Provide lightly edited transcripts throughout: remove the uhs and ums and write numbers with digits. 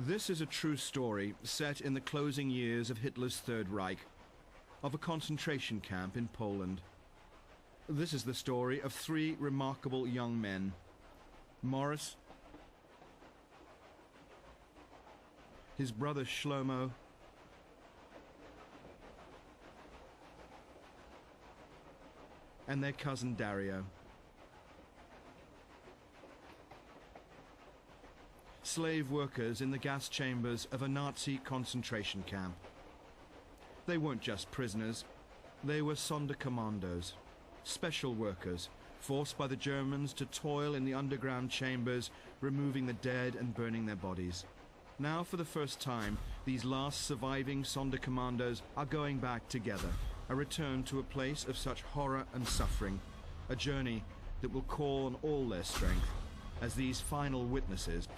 This is a true story set in the closing years of Hitler's Third Reich, of a concentration camp in Poland. This is the story of three remarkable young men: Morris, his brother Shlomo, and their cousin Dario. Slave workers in the gas chambers of a Nazi concentration camp. They weren't just prisoners, they were Sondercommandos, special workers, forced by the Germans to toil in the underground chambers, removing the dead and burning their bodies. Now, for the first time, these last surviving Sondercommandos are going back together, a return to a place of such horror and suffering, a journey that will call on all their strength as these final witnesses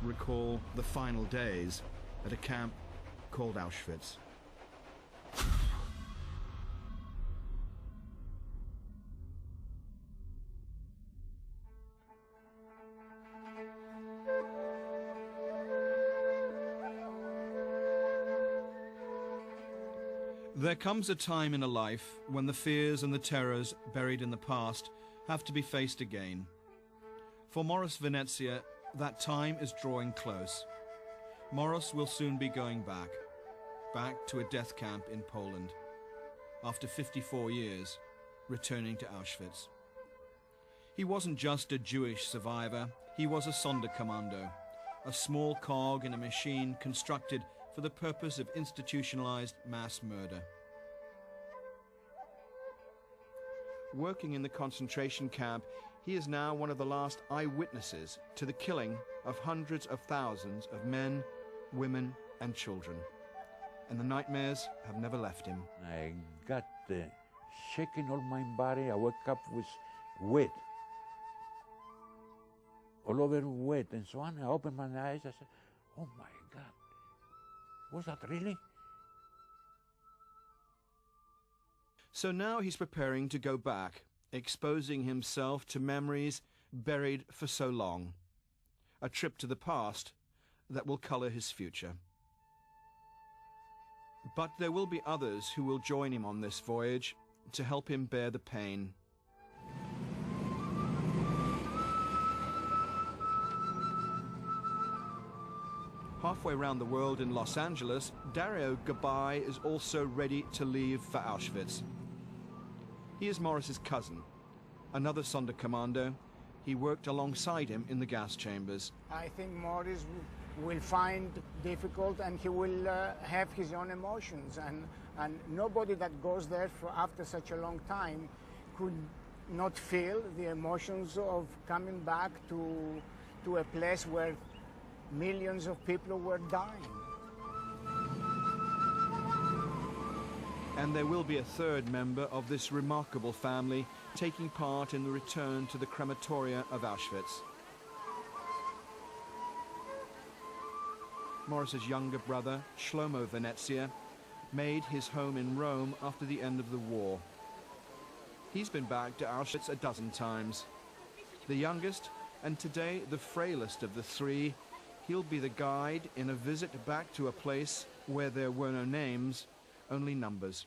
recall the final days at a camp called Auschwitz. There comes a time in a life when the fears and the terrors buried in the past have to be faced again. For Morris Venezia, that time is drawing close. Morris will soon be going back to a death camp in Poland, after 54 years, returning to Auschwitz. He wasn't just a Jewish survivor, he was a Sonderkommando, a small cog in a machine constructed for the purpose of institutionalized mass murder. Working in the concentration camp, he is now one of the last eyewitnesses to the killing of hundreds of thousands of men, women, and children. And the nightmares have never left him. I got shaking all my body. I woke up with wet, all over wet, and so on. I opened my eyes. I said, "Oh my God, was that really?" So now he's preparing to go back, exposing himself to memories buried for so long. A trip to the past that will color his future. But there will be others who will join him on this voyage to help him bear the pain. Halfway around the world in Los Angeles, Dario Gabay is also ready to leave for Auschwitz. He is Morris's cousin, another Sonderkommando. He worked alongside him in the gas chambers. I think Morris will find difficult, and he will have his own emotions, and nobody that goes there for after such a long time could not feel the emotions of coming back to a place where millions of people were dying. And there will be a third member of this remarkable family taking part in the return to the crematoria of Auschwitz. Morris's younger brother, Shlomo Venezia, made his home in Rome after the end of the war. He's been back to Auschwitz a dozen times. The youngest, and today the frailest of the three, he'll be the guide in a visit back to a place where there were no names, only numbers.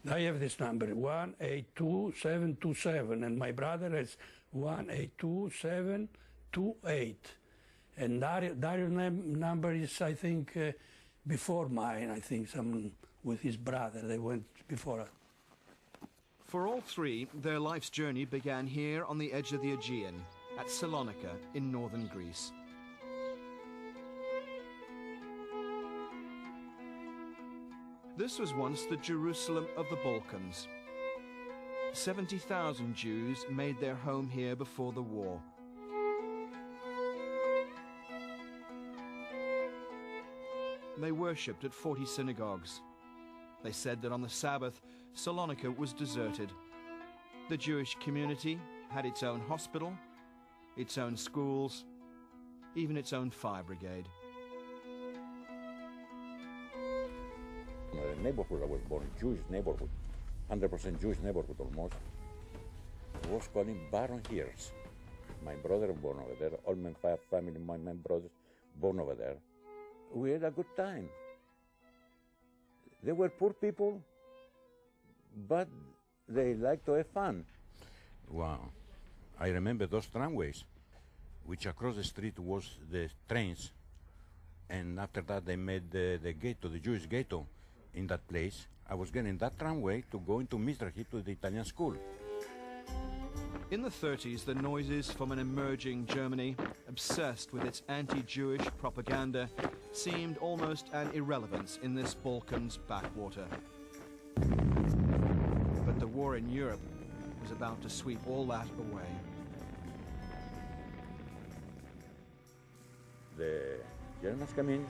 I have this number, 182727, and my brother has 182728. And Dario's number is, I think, before mine, I think, some with his brother. They went before us. For all three, their life's journey began here on the edge of the Aegean, at Salonika in northern Greece. This was once the Jerusalem of the Balkans. 70,000 Jews made their home here before the war. They worshipped at 40 synagogues. They said that on the Sabbath, Salonika was deserted. The Jewish community had its own hospital, its own schools, even its own fire brigade. The neighborhood I was born, Jewish neighborhood, 100% Jewish neighborhood almost, was called Baron Hills. My brother born over there, all my family, my brothers born over there. we had a good time. They were poor people, but they liked to have fun. Wow. I remember those tramways, which across the street was the trains, and after that they made the ghetto, the Jewish ghetto, in that place. I was getting that tramway to go into Mizrahi to the Italian school. In the 30s, the noises from an emerging Germany, obsessed with its anti-Jewish propaganda, seemed almost an irrelevance in this Balkans backwater. But the war in Europe was about to sweep all that away. The Germans came in,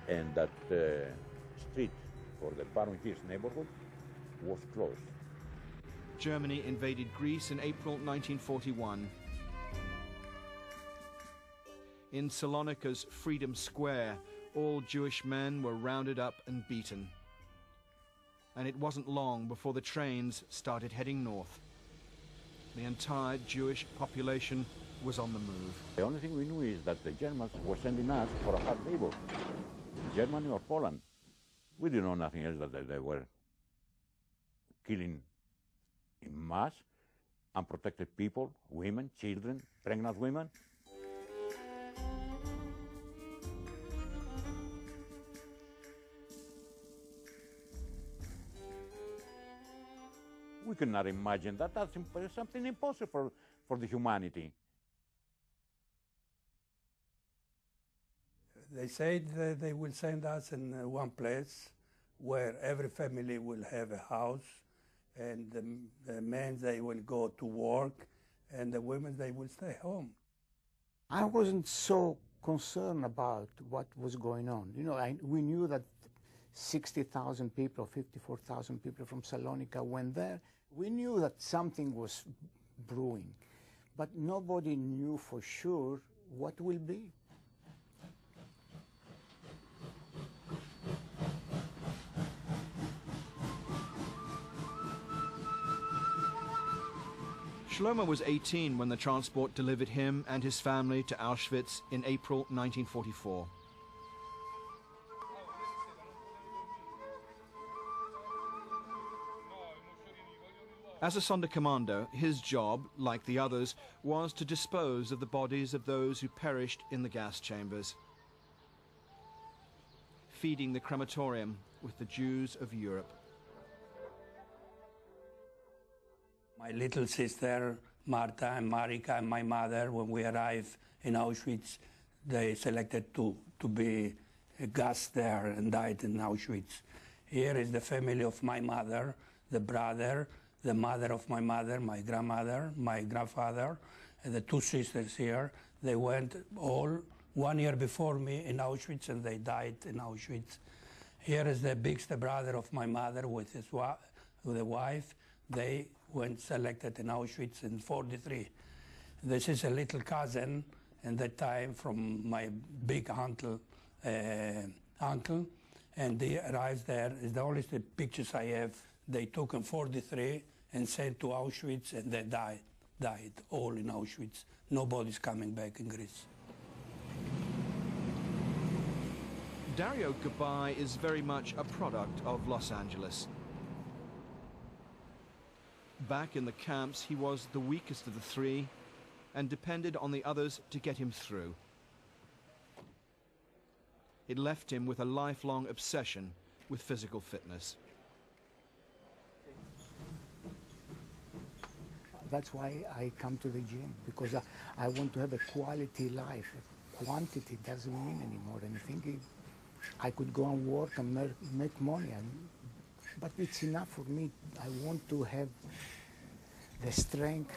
and that street for the Baron Hills neighborhood was closed. Germany invaded Greece in April 1941. In Salonika's Freedom Square, all Jewish men were rounded up and beaten. And it wasn't long before the trains started heading north. The entire Jewish population was on the move. The only thing we knew is that the Germans were sending us for a hard labor, Germany or Poland. We didn't know nothing else, that they were killing in mass unprotected people, women, children, pregnant women. We could not imagine that. That's something impossible for the humanity. They said that they will send us in one place where every family will have a house, and the men, they will go to work, and the women, they will stay home. I wasn't so concerned about what was going on. You know, we knew that 60,000 people, 54,000 people from Salonika went there. We knew that something was brewing, but nobody knew for sure what will be. Shlomo was 18 when the transport delivered him and his family to Auschwitz in April 1944. As a Sonderkommando, his job, like the others, was to dispose of the bodies of those who perished in the gas chambers, feeding the crematorium with the Jews of Europe. My little sister, Marta and Marika, and my mother, when we arrived in Auschwitz, they selected to be gassed there and died in Auschwitz. Here is the family of my mother, the brother, the mother of my mother, my grandmother, my grandfather, and the two sisters here. They went all 1 year before me in Auschwitz, and they died in Auschwitz. Here is the biggest brother of my mother with his with a wife. They went selected in Auschwitz in 43. This is a little cousin in that time from my big uncle, and they arrived there. It's the only pictures I have. They took in 43 and sent to Auschwitz, and they died all in Auschwitz. Nobody's coming back in Greece. Dario Gabay is very much a product of Los Angeles. Back in the camps, he was the weakest of the three and depended on the others to get him through. It left him with a lifelong obsession with physical fitness. That's why I come to the gym, because I want to have a quality life. Quantity doesn't mean anymore anything. I could go and work and make money, but it's enough for me. I want to have the strength